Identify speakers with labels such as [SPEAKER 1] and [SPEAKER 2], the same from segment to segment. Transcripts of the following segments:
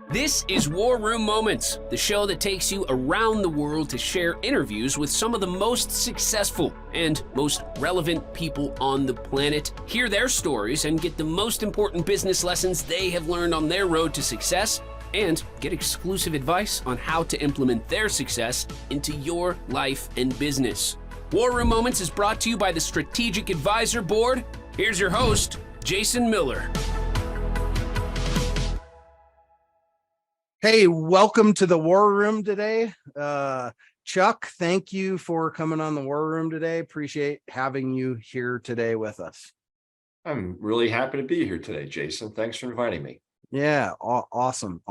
[SPEAKER 1] This is War Room Moments, the show that takes you around the world to share interviews with some of the most successful and most relevant people on the planet, hear their stories, and get the most important business lessons they have learned on their road to success, and get exclusive advice on how to implement their success into your life and business. War Room Moments is brought to you by the Strategic Advisor Board. Here's your host, Jason Miller.
[SPEAKER 2] Hey, welcome to the War Room today. Chuck, thank you for coming on the War Room today. Appreciate having you here today with us.
[SPEAKER 3] I'm really happy to be here today, Jason. Thanks for inviting me.
[SPEAKER 2] Yeah, awesome.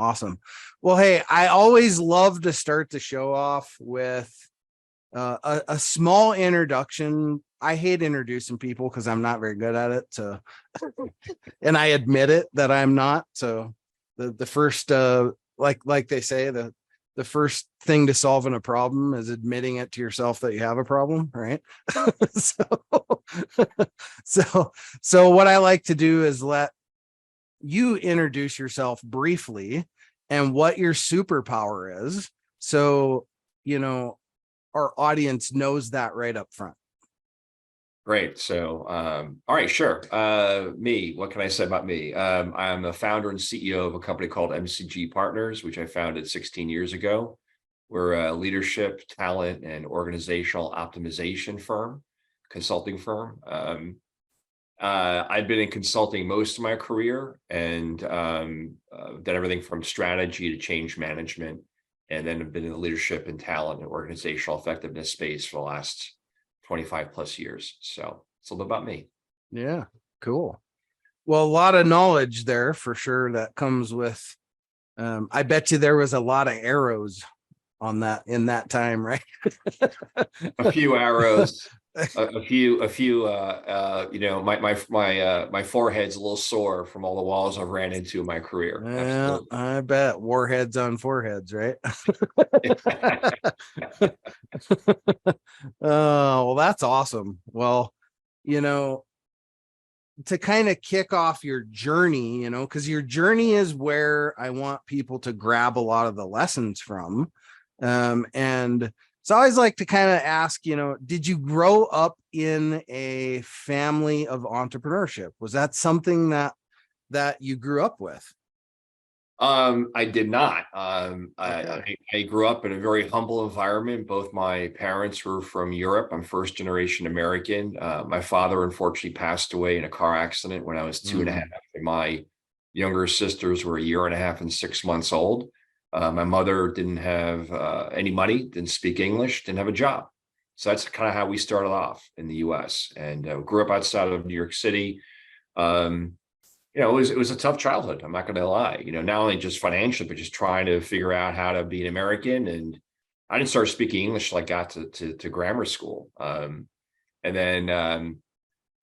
[SPEAKER 2] Well, hey, I always love to start the show off with a small introduction. I hate introducing people because I'm not very good at it. So, and I admit it that I'm not. So the first like they say, the first thing to solving a problem is admitting it to yourself that you have a problem, right? So what I like to do is let you introduce yourself briefly and what your superpower is. So, our audience knows that right up front.
[SPEAKER 3] Great. So, all right, sure. Me, what can I say about me? I'm a founder and CEO of a company called MCG Partners, which I founded 16 years ago. We're a leadership, talent, and organizational optimization firm, consulting firm. I've been in consulting most of my career and done everything from strategy to change management, and then have been in the leadership and talent and organizational effectiveness space for the last 25 plus years. So it's a little about me.
[SPEAKER 2] Yeah, cool. Well, a lot of knowledge there for sure that comes with, I bet you there was a lot of arrows on that in that time, right?
[SPEAKER 3] A few arrows, a few, my forehead's a little sore from all the walls I've ran into in my career.
[SPEAKER 2] Yeah, I bet warheads on foreheads, right? Oh, well, that's awesome. Well, to kind of kick off your journey, because your journey is where I want people to grab a lot of the lessons from. And so I always like to kind of ask, did you grow up in a family of entrepreneurship? Was that something that you grew up with?
[SPEAKER 3] I did not.
[SPEAKER 2] Okay.
[SPEAKER 3] I grew up in a very humble environment. Both my parents were from Europe. I'm first generation American. My father unfortunately passed away in a car accident when I was 2.5. And my younger sisters were 1.5 years and 6 months old. My mother didn't have any money, didn't speak English, didn't have a job. So that's kind of how we started off in the US, and grew up outside of New York City. It was a tough childhood. I'm not going to lie, not only just financially, but just trying to figure out how to be an American. And I didn't start speaking English till I got to grammar school. And then,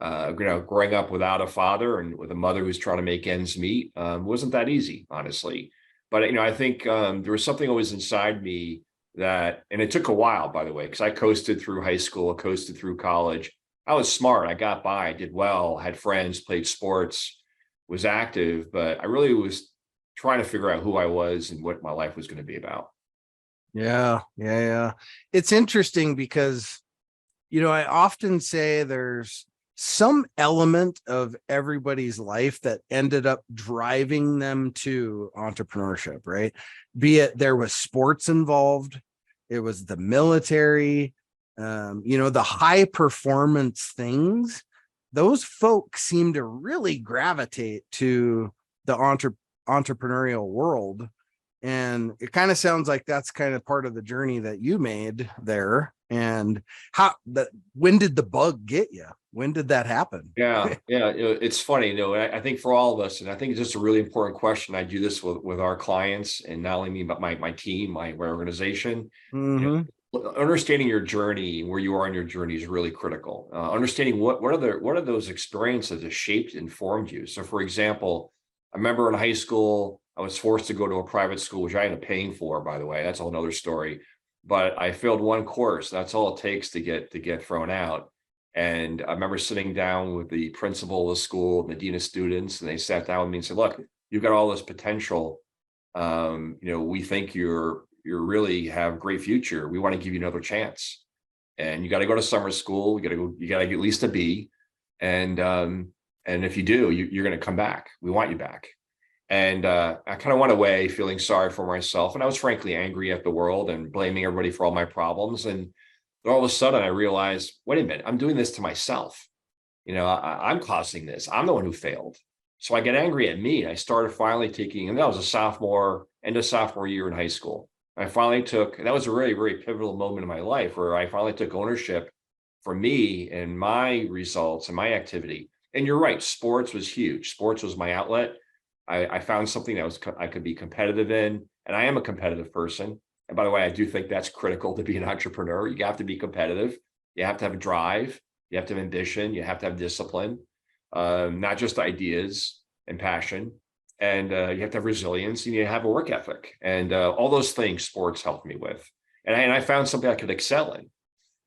[SPEAKER 3] growing up without a father and with a mother who's trying to make ends meet wasn't that easy, honestly. But, I think there was something always inside me and it took a while, by the way, because I coasted through high school, coasted through college. I was smart. I got by, I did well, had friends, played sports, was active, but I really was trying to figure out who I was and what my life was going to be about.
[SPEAKER 2] Yeah. It's interesting because, I often say there's some element of everybody's life that ended up driving them to entrepreneurship, right? Be it there was sports involved, it was the military, the high performance things. Those folks seem to really gravitate to the entrepreneurial world. And it kind of sounds like that's kind of part of the journey that you made there. And when did the bug get you? When did that happen?
[SPEAKER 3] Yeah. It's funny, I think for all of us, and I think it's just a really important question. I do this with our clients, and not only me, but my team, my organization. Understanding your journey, where you are in your journey, is really critical. Understanding what are those experiences that shaped and formed you. So, for example, I remember in high school, I was forced to go to a private school, which I ended up paying for, by the way. That's a whole nother story. But I failed one course. That's all it takes to get thrown out. And I remember sitting down with the principal of the school, the dean of students, and they sat down with me and said, "Look, you've got all this potential. We think you're really have great future. We want to give you another chance. And you got to go to summer school. You got to get at least a B. And if you do, you're going to come back. We want you back. And I kind of went away feeling sorry for myself. And I was frankly angry at the world and blaming everybody for all my problems. And all of a sudden I realized, wait a minute, I'm doing this to myself. I'm causing this. I'm the one who failed. So I get angry at me. I started finally taking, and that was end of sophomore year in high school. That was a really, very pivotal moment in my life where I finally took ownership for me and my results and my activity. And you're right, sports was huge. Sports was my outlet. I found something that I could be competitive in, and I am a competitive person. And by the way, I do think that's critical to be an entrepreneur. You have to be competitive. You have to have a drive. You have to have ambition. You have to have discipline, not just ideas and passion. And you have to have resilience, and you have a work ethic. And all those things sports helped me with. And I found something I could excel in.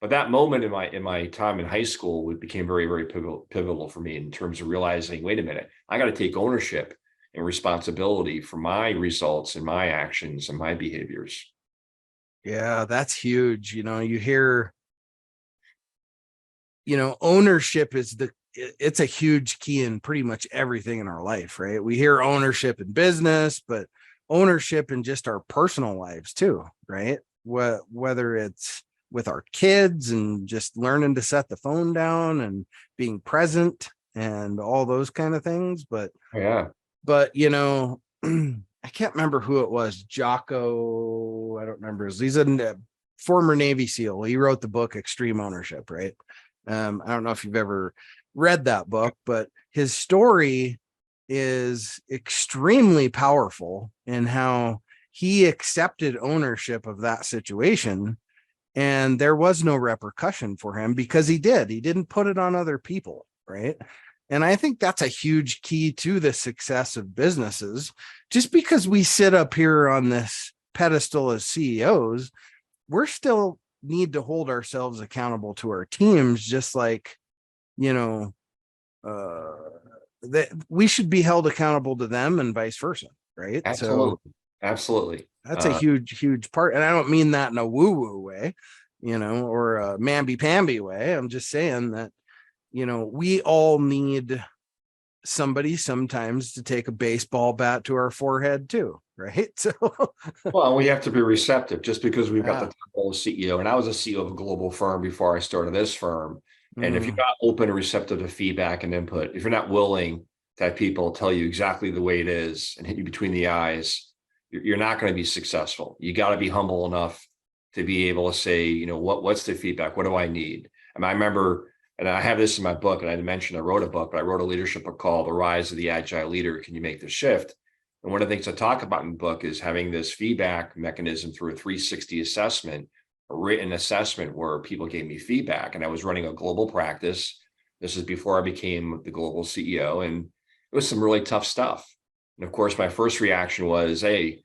[SPEAKER 3] But that moment in my time in high school became very, very pivotal for me in terms of realizing, wait a minute, I got to take ownership and responsibility for my results and my actions and my behaviors.
[SPEAKER 2] Yeah, that's huge. You hear, ownership it's a huge key in pretty much everything in our life, right? We hear ownership in business, but ownership in just our personal lives too, right? Whether it's with our kids and just learning to set the phone down and being present and all those kind of things. But I can't remember who it was. Jocko, I don't remember. He's a former Navy SEAL. He wrote the book Extreme Ownership, right? I don't know if you've ever read that book, but his story is extremely powerful in how he accepted ownership of that situation, and there was no repercussion for him because he didn't put it on other people, right? And I think that's a huge key to the success of businesses. Just because we sit up here on this pedestal as CEOs, we're still need to hold ourselves accountable to our teams, just like, that we should be held accountable to them and vice versa, right?
[SPEAKER 3] Absolutely.
[SPEAKER 2] So
[SPEAKER 3] absolutely.
[SPEAKER 2] that's a huge part. And I don't mean that in a woo-woo way, or a mamby-pamby way. I'm just saying that, we all need somebody sometimes to take a baseball bat to our forehead too, right? So
[SPEAKER 3] well, we have to be receptive just because we've got the title of CEO. And I was a CEO of a global firm before I started this firm. And if you're not open and receptive to feedback and input, if you're not willing to have people tell you exactly the way it is and hit you between the eyes, you're not going to be successful. You got to be humble enough to be able to say, what's the feedback? What do I need? I mean, I remember, and I have this in my book, and I mentioned I wrote a book, but I wrote a leadership book called The Rise of the Agile Leader. Can you make the shift? And one of the things I talk about in the book is having this feedback mechanism through a 360 assessment, a written assessment where people gave me feedback. And I was running a global practice. This is before I became the global CEO. And it was some really tough stuff. And of course, my first reaction was, hey,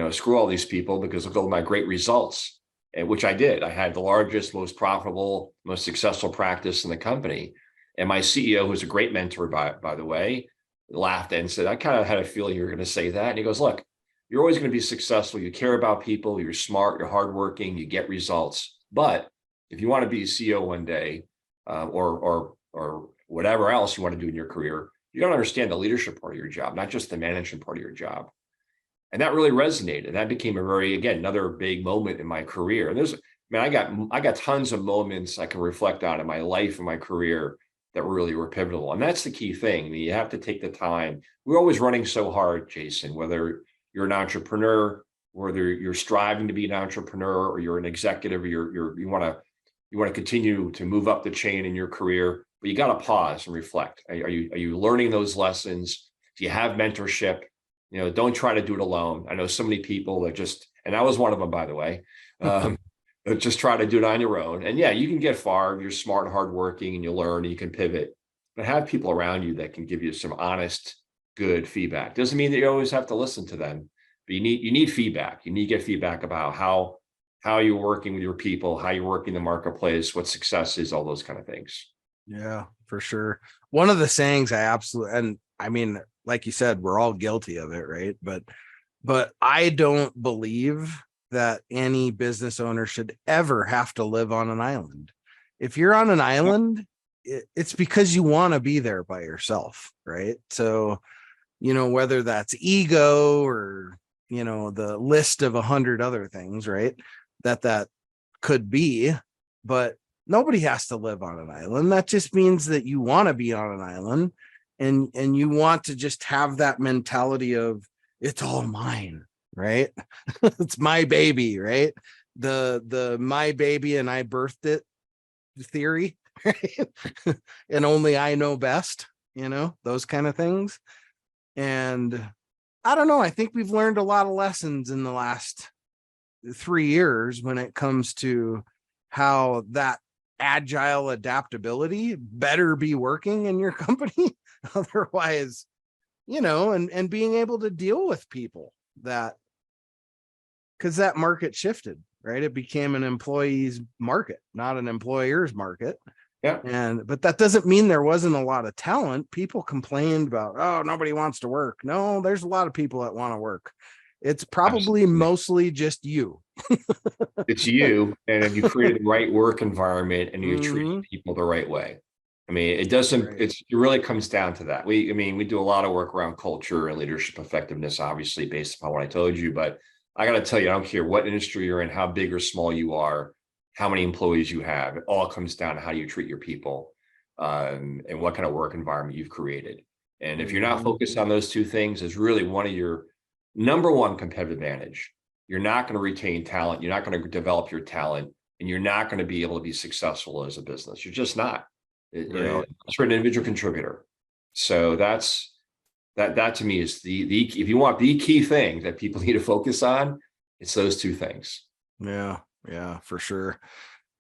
[SPEAKER 3] screw all these people, because look at all my great results. And which I did. I had the largest, most profitable, most successful practice in the company. And my CEO, who's a great mentor, by the way, laughed and said, I kind of had a feeling you were going to say that. And he goes, look, you're always going to be successful. You care about people. You're smart. You're hardworking. You get results. But if you want to be a CEO one day, or whatever else you want to do in your career, you got to understand the leadership part of your job, not just the management part of your job. And that really resonated. That became another big moment in my career. And I got tons of moments I can reflect on in my life and my career that really were pivotal. And that's the key thing. I mean, you have to take the time. We're always running so hard, Jason, whether you're an entrepreneur, whether you're striving to be an entrepreneur, or you're an executive, or you want to continue to move up the chain in your career, but you got to pause and reflect. Are you learning those lessons? Do you have mentorship? Don't try to do it alone. I know so many people that and I was one of them, by the way, that just try to do it on your own. And yeah, you can get far. You're smart and hardworking, and you learn, and you can pivot. But have people around you that can give you some honest, good feedback. Doesn't mean that you always have to listen to them, but you need feedback. You need to get feedback about how you're working with your people, how you're working in the marketplace, what success is, all those kind of things.
[SPEAKER 2] Yeah, for sure. One of the sayings I absolutely, and I mean, like you said, we're all guilty of it, right? But But I don't believe that any business owner should ever have to live on an island. If you're on an island, it's because you want to be there by yourself, right? So, whether that's ego or, the list of 100 other things, right? That could be, but nobody has to live on an island. That just means that you want to be on an island, and you want to just have that mentality of it's all mine, right? It's my baby, right? The my baby and I birthed it theory, right? And only I know best, those kind of things. And I don't know, I think we've learned a lot of lessons in the last 3 years when it comes to how that agile adaptability better be working in your company. Otherwise, and being able to deal with people that, because that market shifted, right? It became an employee's market, not an employer's market.
[SPEAKER 3] Yeah.
[SPEAKER 2] But that doesn't mean there wasn't a lot of talent. People complained about, oh, nobody wants to work. No, there's a lot of people that want to work. It's probably
[SPEAKER 3] Absolutely.
[SPEAKER 2] Mostly just you.
[SPEAKER 3] It's you, and if you created the right work environment and you treat
[SPEAKER 2] Mhm.
[SPEAKER 3] people the right way. I mean, it doesn't,
[SPEAKER 2] Right.
[SPEAKER 3] it really comes down to that. We do a lot of work around culture and leadership effectiveness, obviously based upon what I told you, but I got to tell you, I don't care what industry you're in, how big or small you are, how many employees you have, it all comes down to how you treat your people, and what kind of work environment you've created. And if you're not
[SPEAKER 2] Mhm.
[SPEAKER 3] focused on those two things, is really one of your number one competitive advantage. You're not going to retain talent. You're not going to develop your talent, and you're not going to be able to be successful as a business. You're just not.
[SPEAKER 2] Right.
[SPEAKER 3] It's for an individual contributor. So that to me is the if you want the key thing that people need to focus on, it's those two things.
[SPEAKER 2] Yeah. Yeah, for sure.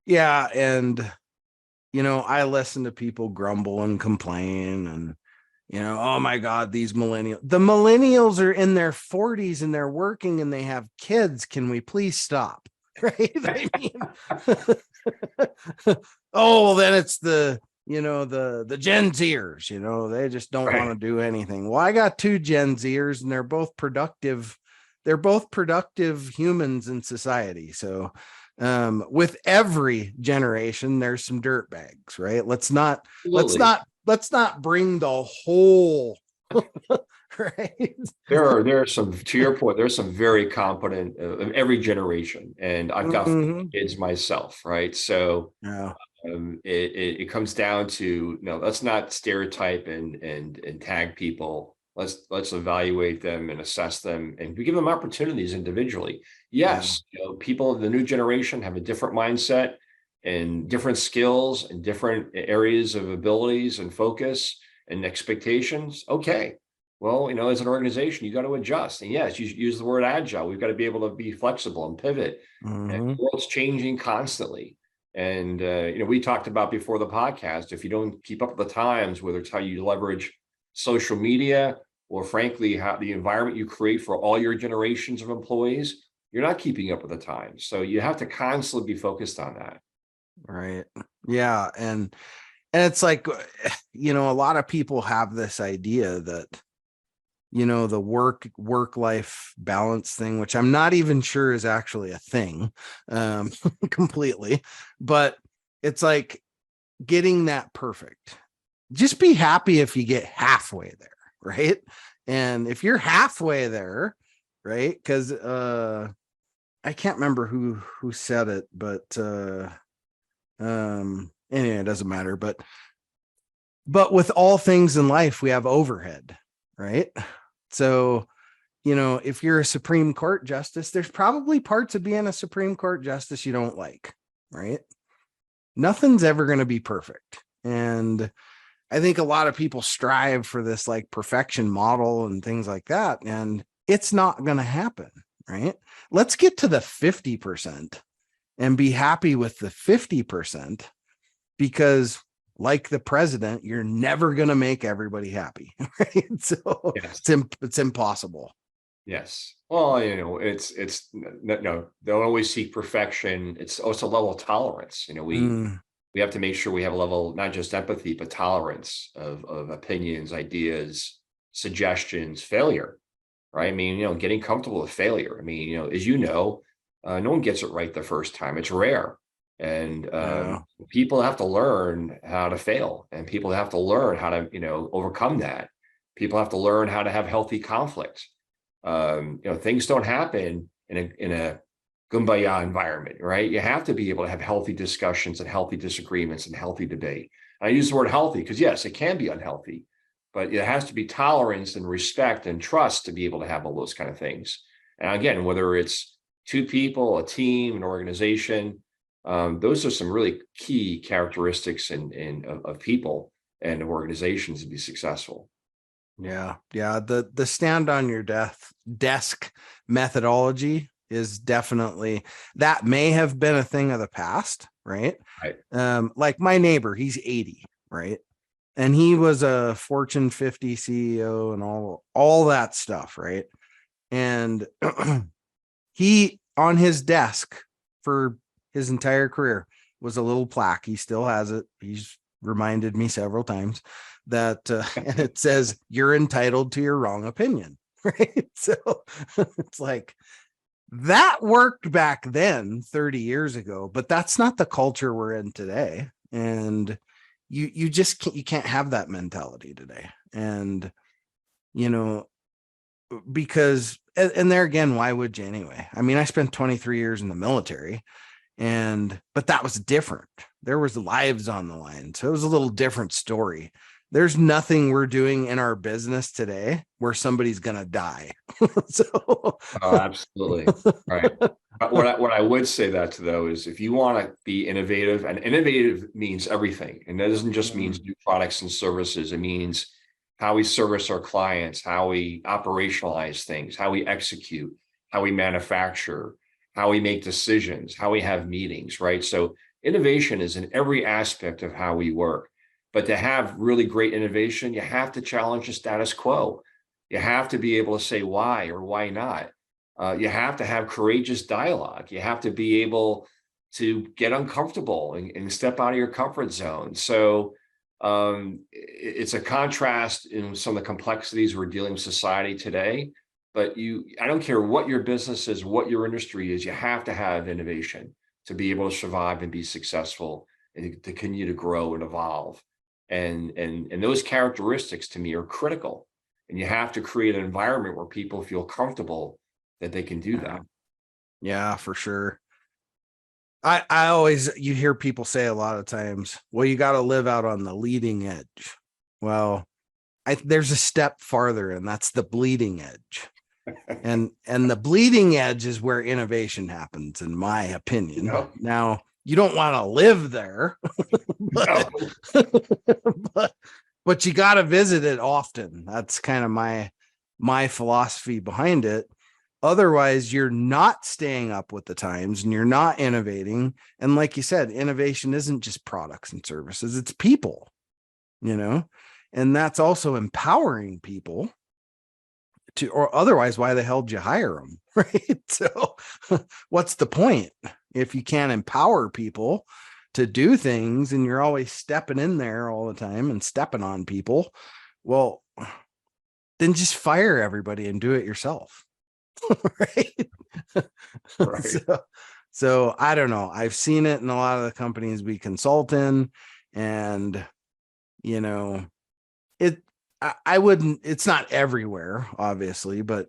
[SPEAKER 2] Yeah. And, I listen to people grumble and complain and, oh my God, the millennials are in their 40s and they're working and they have kids. Can we please stop? Right. I mean, oh, well, then it's the Gen Zers, they just don't
[SPEAKER 3] Right.
[SPEAKER 2] want to do anything. Well, I got 2 Gen Zers and they're both productive. They're both productive humans in society. So with every generation, there's some dirt bags, right?
[SPEAKER 3] Absolutely.
[SPEAKER 2] Let's not bring the whole right.
[SPEAKER 3] There are some, to your point, there's some very competent of every generation, and I've got 4
[SPEAKER 2] Mhm.
[SPEAKER 3] kids myself, right? So
[SPEAKER 2] Yeah.
[SPEAKER 3] it comes down to, let's not stereotype and tag people. Let's evaluate them and assess them, and we give them opportunities individually.
[SPEAKER 2] Yeah.
[SPEAKER 3] Yes, people of the new generation have a different mindset and different skills and different areas of abilities and focus and expectations. Okay. Well, as an organization, you got to adjust. And yes, you use the word agile. We've got to be able to be flexible and pivot. And
[SPEAKER 2] Hmm.
[SPEAKER 3] the world's changing constantly. And we talked about before the podcast, if you don't keep up with the times, whether it's how you leverage social media or frankly, how the environment you create for all your generations of employees, you're not keeping up with the times. So you have to constantly be focused on that.
[SPEAKER 2] Right. Yeah. And it's like, a lot of people have this idea that, the work life balance thing, which I'm not even sure is actually a thing, completely, but it's like getting that perfect. Just be happy if you get halfway there, right? And if you're halfway there, right? Because I can't remember who said it, but anyway, it doesn't matter. But with all things in life, we have overhead, right? So, if you're a Supreme Court justice, there's probably parts of being a Supreme Court justice you don't like, right? Nothing's ever going to be perfect. And I think a lot of people strive for this like perfection model and things like that. And it's not going to happen, right? Let's get to the 50% and be happy with the 50%, because like the president, you're never going to make everybody happy, right? So
[SPEAKER 3] Yes.
[SPEAKER 2] it's impossible.
[SPEAKER 3] Yes. Well, it's no, they'll always seek perfection. It's also a level of tolerance.
[SPEAKER 2] Mm,
[SPEAKER 3] We have to make sure we have a level, not just empathy, but tolerance of opinions, ideas, suggestions, failure. right? I mean, getting comfortable with failure. I mean, as you know, no one gets it right the first time. It's rare. And
[SPEAKER 2] Yeah.
[SPEAKER 3] people have to learn how to fail, and people have to learn how to, overcome that. People have to learn how to have healthy conflict. Things don't happen in a kumbaya environment, right? You have to be able to have healthy discussions and healthy disagreements and healthy debate. And I use the word healthy because yes, it can be unhealthy, but there has to be tolerance and respect and trust to be able to have all those kind of things. And again, whether it's two people, a team, an organization, those are some really key characteristics of people and organizations to be successful.
[SPEAKER 2] Yeah. Yeah. The stand on your desk methodology is definitely, that may have been a thing of the past, right?
[SPEAKER 3] Right.
[SPEAKER 2] Like my neighbor, he's 80, right? And he was a Fortune 50 CEO and all that stuff, right? And he, on his desk for his entire career, was a little plaque. He still has it. He's reminded me several times that and it says, "You're entitled to your wrong opinion." Right? So it's like, that worked back then 30 years ago, but that's not the culture we're in today. And you just can't have that mentality today. And because, and there again, why would you anyway? I mean, I spent 23 years in the military, but that was different. There was lives on the line, so it was a little different story. There's nothing we're doing in our business today where somebody's gonna die. So
[SPEAKER 3] Oh, absolutely. Right. What I would say that to though is if you want to be innovative, and innovative means everything, and that doesn't just mean new products and services. It means how we service our clients, how we operationalize things, how we execute, how we manufacture, how we make decisions, how we have meetings, right? So innovation is in every aspect of how we work. But to have really great innovation, you have to challenge the status quo. You have to be able to say why or why not. You have to have courageous dialogue. You have to be able to get uncomfortable and step out of your comfort zone. So it's a contrast in some of the complexities we're dealing with society today. But I don't care what your business is, what your industry is, you have to have innovation to be able to survive and be successful and to continue to grow and evolve. And those characteristics to me are critical. And you have to create an environment where people feel comfortable that they can do that.
[SPEAKER 2] Yeah, for sure. I always, you hear people say a lot of times, well, you got to live out on the leading edge. Well, there's a step farther, and that's the bleeding edge. and the bleeding edge is where innovation happens, in my opinion.
[SPEAKER 3] No.
[SPEAKER 2] Now, you don't want to live there, but you got to visit it often. That's kind of my philosophy behind it. Otherwise, you're not staying up with the times and you're not innovating. And like you said, innovation isn't just products and services, it's people, and that's also empowering people to, or otherwise, why the hell did you hire them? Right. So what's the point if you can't empower people to do things and you're always stepping in there all the time and stepping on people? Well, then just fire everybody and do it yourself. Right.
[SPEAKER 3] Right.
[SPEAKER 2] So I don't know. I've seen it in a lot of the companies we consult in, and I wouldn't, it's not everywhere, obviously, but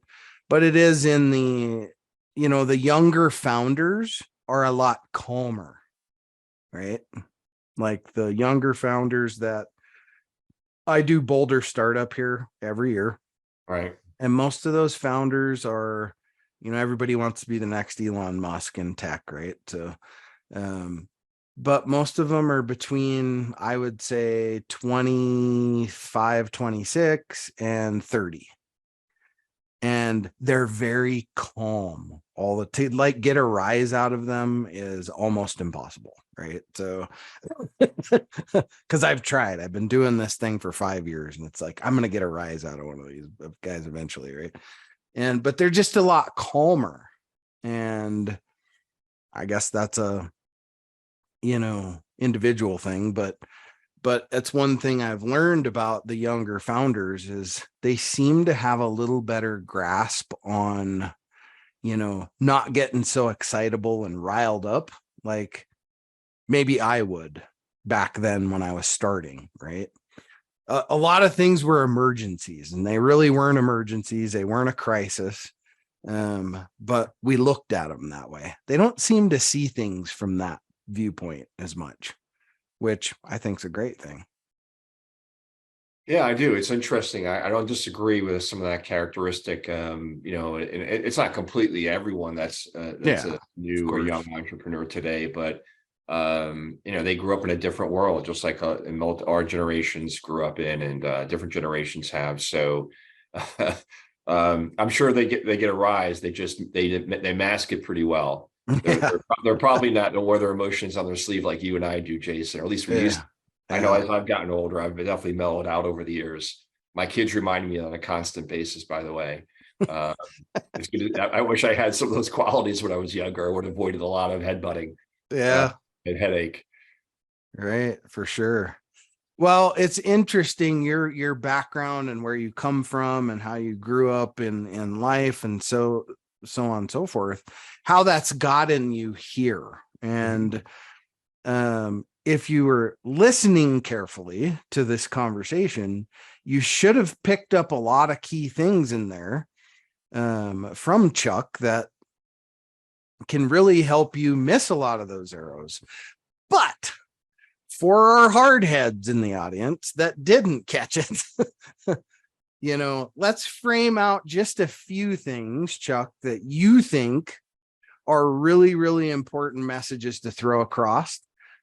[SPEAKER 2] it is in the, the younger founders are a lot calmer, right? Like the younger founders that I do Boulder Startup here every year.
[SPEAKER 3] Right.
[SPEAKER 2] And most of those founders are, everybody wants to be the next Elon Musk in tech, right? So, but most of them are between, I would say 25, 26 and 30. And they're very calm. To like get a rise out of them is almost impossible, right? So, because I've been doing this thing for 5 years, and it's like, I'm going to get a rise out of one of these guys eventually, right? But they're just a lot calmer. And I guess that's a, individual thing, but But that's one thing I've learned about the younger founders is they seem to have a little better grasp on, not getting so excitable and riled up like maybe I would back then when I was starting, right? A lot of things were emergencies, and they really weren't emergencies. They weren't a crisis. But we looked at them that way. They don't seem to see things from that viewpoint as much, which I think is a great thing.
[SPEAKER 3] Yeah, I do. It's interesting. I don't disagree with some of that characteristic. It's not completely everyone that's a new or young entrepreneur today, but they grew up in a different world, just like our generations grew up in, and different generations have. So I'm sure they get a rise. They mask it pretty well. They're probably not going to wear their emotions on their sleeve like you and I do, Jason, or at least we used to. I know as I've gotten older, I've definitely mellowed out over the years. My kids remind me on a constant basis, by the way. I wish I had some of those qualities when I was younger. I would have avoided a lot of headbutting.
[SPEAKER 2] And
[SPEAKER 3] headache.
[SPEAKER 2] Right, for sure. Well, it's interesting your background and where you come from and how you grew up in life and so on and so forth, how that's gotten you here. And if you were listening carefully to this conversation, you should have picked up a lot of key things in there from Chuck that can really help you miss a lot of those arrows. But for our hard heads in the audience that didn't catch it, let's frame out just a few things, Chuck, that you think are really, really important messages to throw across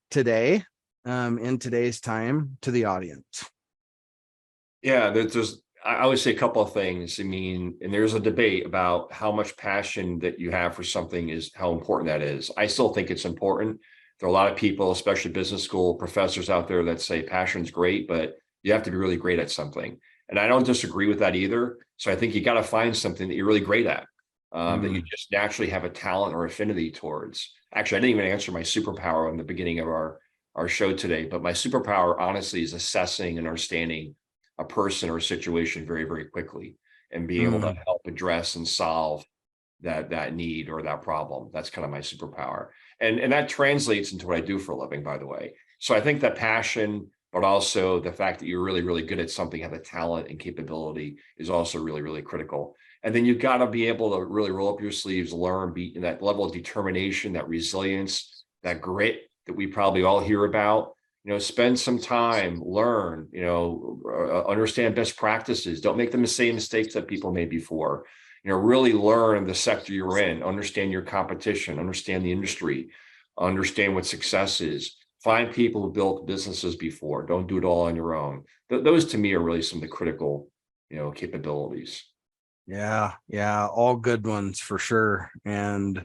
[SPEAKER 2] today, in today's time, to the audience.
[SPEAKER 3] Yeah, I would say a couple of things. I mean, and there's a debate about how much passion that you have for something is how important that is. I still think it's important. There are a lot of people, especially business school professors out there, that say passion's great, but you have to be really great at something. And I don't disagree with that either. So I think you got to find something that you're really great at, that you just naturally have a talent or affinity towards. Actually, I didn't even answer my superpower in the beginning of our show today, but my superpower, honestly, is assessing and understanding a person or a situation very, very quickly and being able to help address and solve that need or that problem. That's kind of my superpower. And that translates into what I do for a living, by the way. So I think that passion, but also the fact that you're really, really good at something, have the talent and capability, is also really, really critical. And then you've got to be able to really roll up your sleeves, learn, be in that level of determination, that resilience, that grit that we probably all hear about. Spend some time, learn, understand best practices. Don't make the same mistakes that people made before. Really learn the sector you're in, understand your competition, understand the industry, understand what success is. Find people who built businesses before. Don't do it all on your own. Those to me are really some of the critical, capabilities.
[SPEAKER 2] Yeah, all good ones for sure. And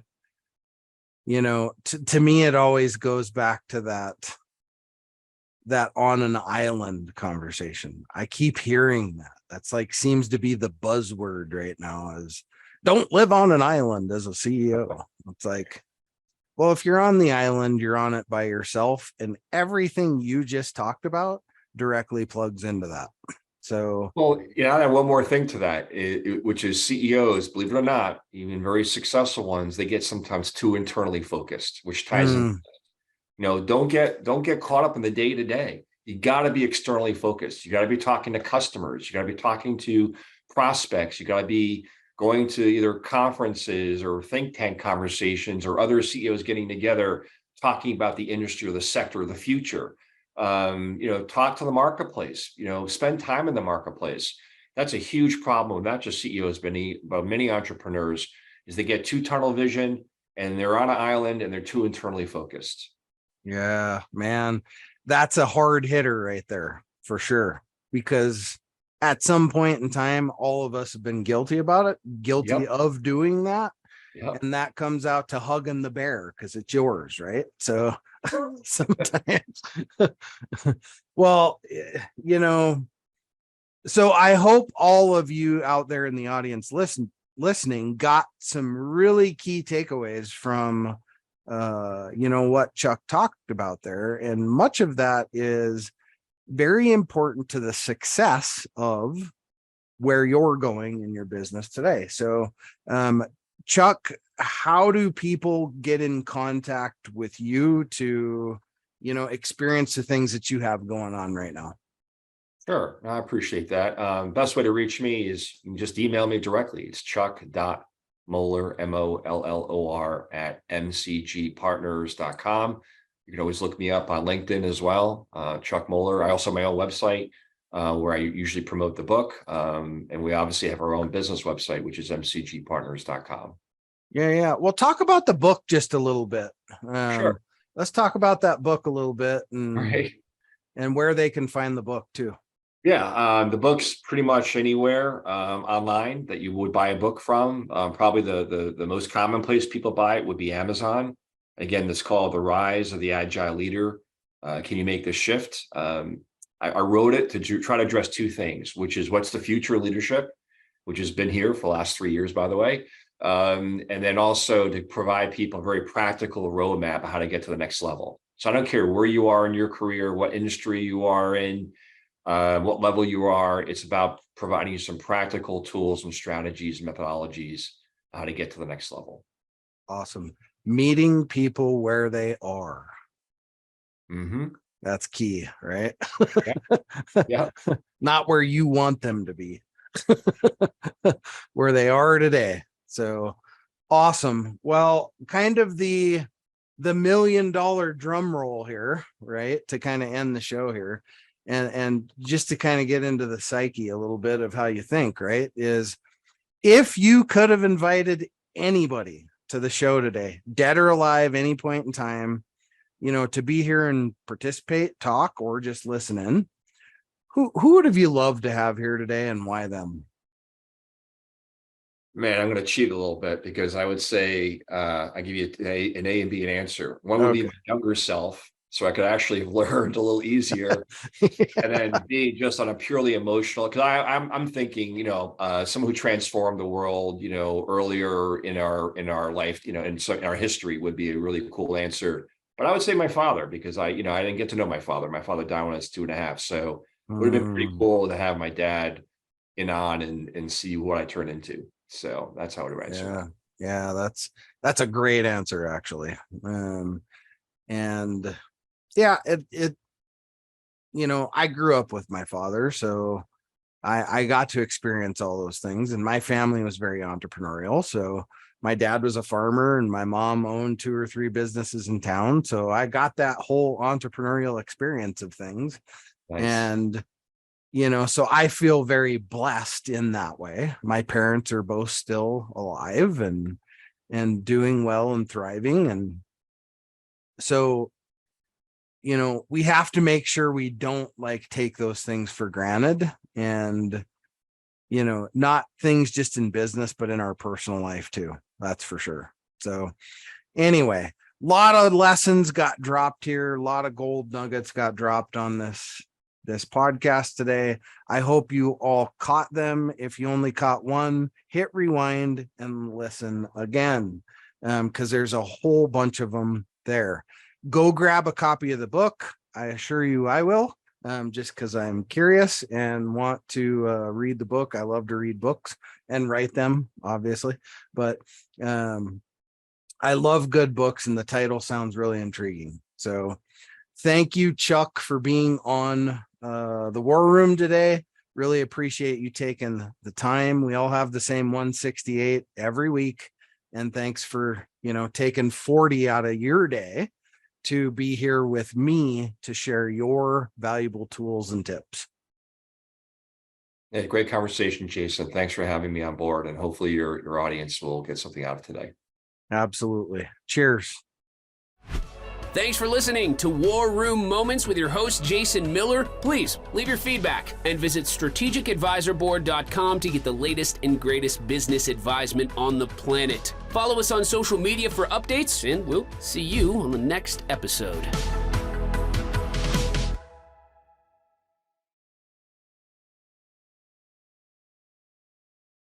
[SPEAKER 2] to me, it always goes back to that on an island conversation. I keep hearing that. That's seems to be the buzzword right now, is don't live on an island as a CEO. It's well, if you're on the island, you're on it by yourself, and everything you just talked about directly plugs into that. So,
[SPEAKER 3] well, I add one more thing to that, which is CEOs, believe it or not, even very successful ones, they get sometimes too internally focused, which ties in. Don't get caught up in the day to day. You got to be externally focused. You got to be talking to customers. You got to be talking to prospects. You got to be going to either conferences or think tank conversations or other CEOs getting together, talking about the industry or the sector of the future. Talk to the marketplace, spend time in the marketplace. That's a huge problem, not just CEOs, but many entrepreneurs, is they get too tunnel vision and they're on an island and they're too internally focused.
[SPEAKER 2] Yeah, man, that's a hard hitter right there for sure. Because at some point in time, all of us have been guilty of doing that.
[SPEAKER 3] Yep.
[SPEAKER 2] And that comes out to hugging the bear because it's yours, right? So sometimes, well, so I hope all of you out there in the audience listening got some really key takeaways from what Chuck talked about there. And much of that is very important to the success of where you're going in your business today. So, Chuck, how do people get in contact with you to, experience the things that you have going on right now?
[SPEAKER 3] Sure. I appreciate that. Best way to reach me is just email me directly. It's chuck.mollor, MOLLOR at mcgpartners.com. You can always look me up on LinkedIn as well, Chuck Mollor. I also have my own website where I usually promote the book. And we obviously have our own business website, which is mcgpartners.com.
[SPEAKER 2] Yeah. Well, talk about the book just a little bit.
[SPEAKER 3] Sure.
[SPEAKER 2] Let's talk about that book a little bit and where they can find the book too.
[SPEAKER 3] Yeah, the book's pretty much anywhere online that you would buy a book from. Probably the most common place people buy it would be Amazon. Again, it's called The Rise of the Agile Leader. Can you make the shift? I wrote it to try to address two things, which is what's the future of leadership, which has been here for the last 3 years, by the way. And then also to provide people a very practical roadmap of how to get to the next level. So I don't care where you are in your career, what industry you are in, what level you are. It's about providing you some practical tools and strategies and methodologies how to get to the next level.
[SPEAKER 2] Awesome. Meeting people where they are.
[SPEAKER 3] Mm-hmm.
[SPEAKER 2] That's key, right?
[SPEAKER 3] Yeah.
[SPEAKER 2] Not where you want them to be, where they are today. So awesome. Well, kind of the $1 million drum roll here, right? To kind of end the show here. And just to kind of get into the psyche a little bit of how you think, right? Is if you could have invited anybody to the show today, dead or alive, any point in time, to be here and participate, talk, or just listen in, who would have you loved to have here today and why them?
[SPEAKER 3] Man, I'm going to cheat a little bit because I would say I give you an A and B an answer. One would be my younger self, so I could actually have learned a little easier. And then B, just on a purely emotional, because I'm thinking, someone who transformed the world, earlier in our life, in our history would be a really cool answer. But I would say my father, because I didn't get to know my father. My father died when I was 2.5, so it would have been pretty cool to have my dad on and see what I turned into. So that's how I would answer.
[SPEAKER 2] Yeah, that's a great answer, actually. And yeah, it I grew up with my father, so I got to experience all those things, and my family was very entrepreneurial. So my dad was a farmer and my mom owned 2 or 3 businesses in town. So I got that whole entrepreneurial experience of things. Nice. And so I feel very blessed in that way. My parents are both still alive and doing well and thriving. And so, we have to make sure we don't take those things for granted, and, not things just in business, but in our personal life too. That's for sure. So anyway, a lot of lessons got dropped here. A lot of gold nuggets got dropped on this podcast today. I hope you all caught them. If you only caught one, hit rewind and listen again, because there's a whole bunch of them there. Go grab a copy of the book. I assure you I will, just because I'm curious and want to read the book. I love to read books and write them, obviously, but I love good books, and the title sounds really intriguing. So thank you, Chuck, for being on the War Room today. Really appreciate you taking the time. We all have the same 168 every week. And thanks for, taking 40 out of your day to be here with me to share your valuable tools and tips.
[SPEAKER 3] Yeah, great conversation, Jason. Thanks for having me on board, and hopefully your audience will get something out of today.
[SPEAKER 2] Absolutely. Cheers.
[SPEAKER 1] Thanks for listening to War Room Moments with your host, Jason Miller. Please leave your feedback and visit strategicadvisorboard.com to get the latest and greatest business advisement on the planet. Follow us on social media for updates, and we'll see you on the next episode.